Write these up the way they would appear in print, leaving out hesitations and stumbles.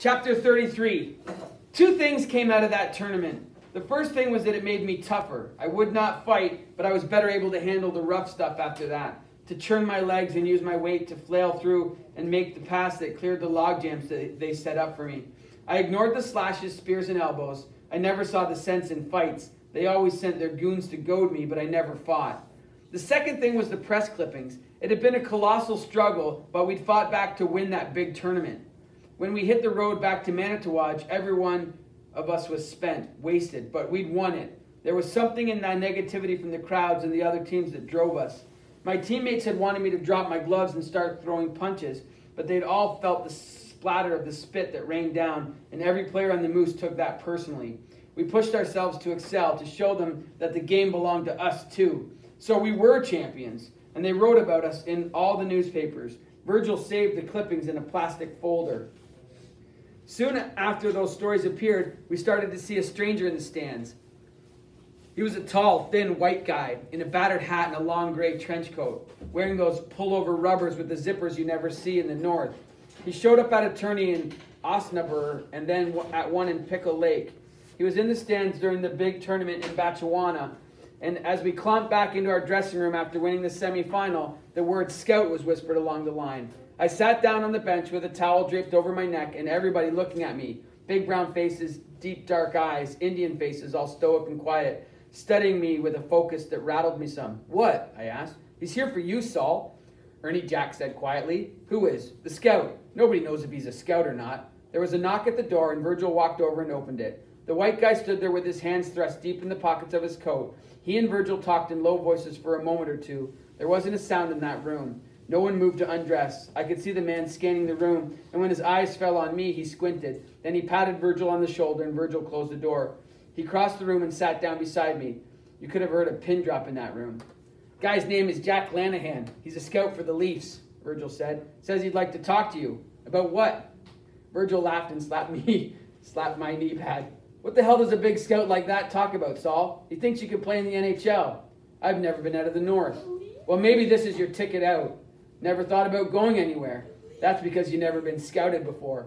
Chapter 33. Two things came out of that tournament. The first thing was that it made me tougher. I would not fight, but I was better able to handle the rough stuff after that. To churn my legs and use my weight to flail through and make the pass that cleared the log jams that they set up for me. I ignored the slashes, spears, and elbows. I never saw the sense in fights. They always sent their goons to goad me, but I never fought. The second thing was the press clippings. It had been a colossal struggle, but we'd fought back to win that big tournament. When we hit the road back to Manitowaj, every one of us was spent, wasted, but we'd won it. There was something in that negativity from the crowds and the other teams that drove us. My teammates had wanted me to drop my gloves and start throwing punches, but they'd all felt the splatter of the spit that rained down, and every player on the Moose took that personally. We pushed ourselves to excel, to show them that the game belonged to us too. So we were champions, and they wrote about us in all the newspapers. Virgil saved the clippings in a plastic folder. Soon after those stories appeared, we started to see a stranger in the stands. He was a tall, thin, white guy in a battered hat and a long gray trench coat, wearing those pullover rubbers with the zippers you never see in the north. He showed up at a tourney in Osnaburg and then at one in Pickle Lake. He was in the stands during the big tournament in Batchewana, and as we clomped back into our dressing room after winning the semifinal, the word scout was whispered along the line. I sat down on the bench with a towel draped over my neck and everybody looking at me. Big brown faces, deep dark eyes, Indian faces, all stoic and quiet, studying me with a focus that rattled me some. "What?" I asked. "He's here for you, Saul," Ernie Jack said quietly. "Who is?" "The scout. Nobody knows if he's a scout or not." There was a knock at the door and Virgil walked over and opened it. The white guy stood there with his hands thrust deep in the pockets of his coat. He and Virgil talked in low voices for a moment or two. There wasn't a sound in that room. No one moved to undress. I could see the man scanning the room, and when his eyes fell on me, he squinted. Then he patted Virgil on the shoulder, and Virgil closed the door. He crossed the room and sat down beside me. You could have heard a pin drop in that room. "Guy's name is Jack Lanahan. He's a scout for the Leafs," Virgil said. "Says he'd like to talk to you." "About what?" Virgil laughed and slapped my knee pad. "What the hell does a big scout like that talk about, Saul? He thinks you could play in the NHL. I've never been out of the North." "Well, maybe this is your ticket out. Never thought about going anywhere." "That's because you've never been scouted before."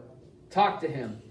"Talk to him."